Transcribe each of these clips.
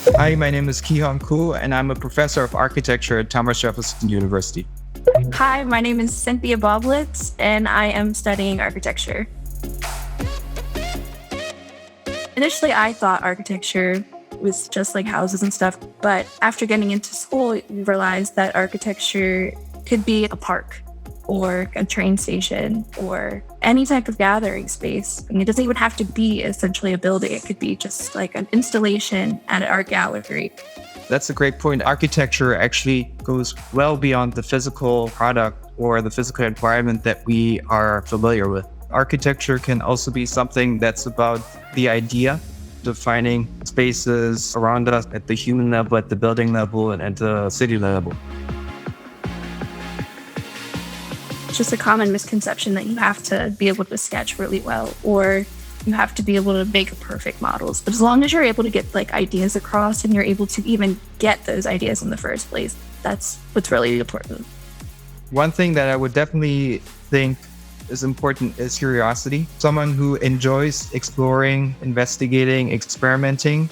Hi, my name is Ki-Hong Koo, and I'm a professor of architecture at Thomas Jefferson University. Hi, my name is Cynthia Boblitz, and I am studying architecture. Initially, I thought architecture was just like houses and stuff, but after getting into school, you realize that architecture could be a park or a train station or any type of gathering space. I mean, it doesn't even have to be essentially a building. It could be just like an installation at an art gallery. That's a great point. Architecture actually goes well beyond the physical product or the physical environment that we are familiar with. Architecture can also be something that's about the idea, defining spaces around us at the human level, at the building level, and at the city level. It's just a common misconception that you have to be able to sketch really well or you have to be able to make perfect models. But as long as you're able to get like ideas across and you're able to even get those ideas in the first place, that's what's really important. One thing that I would definitely think is important is curiosity. Someone who enjoys exploring, investigating, experimenting.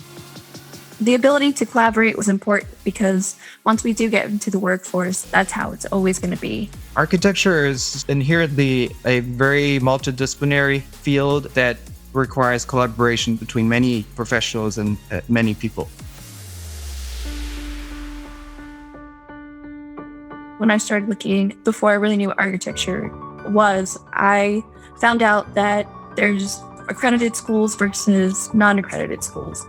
The ability to collaborate was important because once we do get into the workforce, that's how it's always going to be. Architecture is inherently a very multidisciplinary field that requires collaboration between many professionals and many people. When I started looking, before I really knew what architecture was, I found out that there's accredited schools versus non-accredited schools.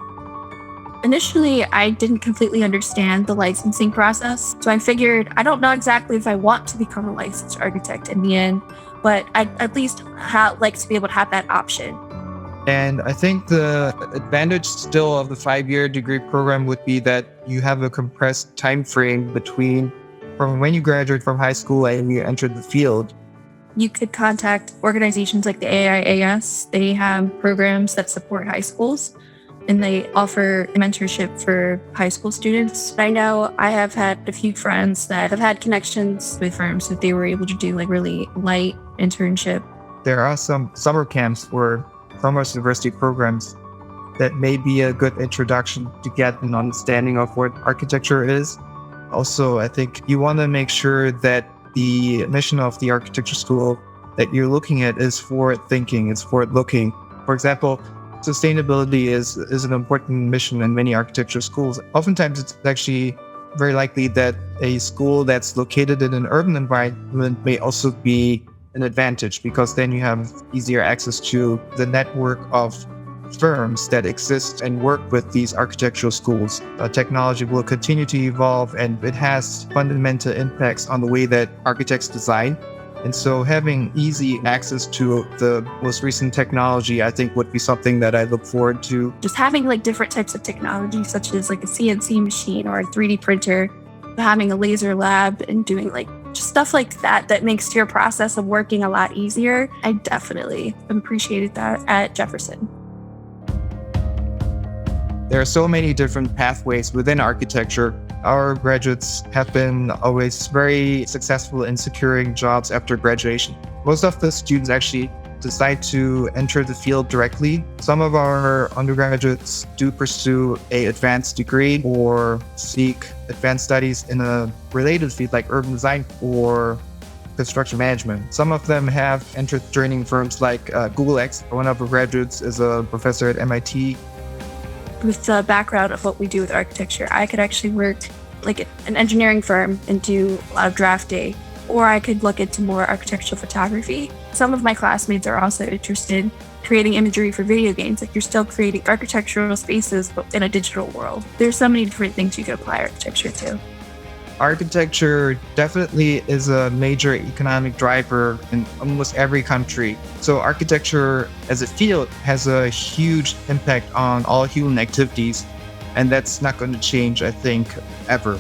Initially, I didn't completely understand the licensing process, so I figured I don't know exactly if I want to become a licensed architect in the end, but I'd at least like to be able to have that option. And I think the advantage still of the 5-year degree program would be that you have a compressed time frame between from when you graduate from high school and you enter the field. You could contact organizations like the AIAS. They have programs that support high schools and they offer mentorship for high school students. I know I have had a few friends that have had connections with firms that they were able to do like really light internship. There are some summer camps for Thomas University programs that may be a good introduction to get an understanding of what architecture is. Also, I think you want to make sure that the mission of the architecture school that you're looking at is forward thinking, it's forward looking. For example, sustainability is an important mission in many architecture schools. Oftentimes, it's actually very likely that a school that's located in an urban environment may also be an advantage because then you have easier access to the network of firms that exist and work with these architectural schools. Technology will continue to evolve and it has fundamental impacts on the way that architects design. And so having easy access to the most recent technology, I think would be something that I look forward to. Just having like different types of technology, such as like a CNC machine or a 3D printer, having a laser lab and doing like just stuff like that, that makes your process of working a lot easier. I definitely appreciated that at Jefferson. There are so many different pathways within architecture. Our graduates have been always very successful in securing jobs after graduation. Most of the students actually decide to enter the field directly. Some of our undergraduates do pursue an advanced degree or seek advanced studies in a related field like urban design or construction management. Some of them have entered joining firms like Google X. One of our graduates is a professor at MIT. With the background of what we do with architecture, I could actually work like an engineering firm and do a lot of drafting, or I could look into more architectural photography. Some of my classmates are also interested in creating imagery for video games. Like you're still creating architectural spaces, but in a digital world. There's so many different things you could apply architecture to. Architecture definitely is a major economic driver in almost every country. So architecture as a field has a huge impact on all human activities, and that's not going to change, I think, ever.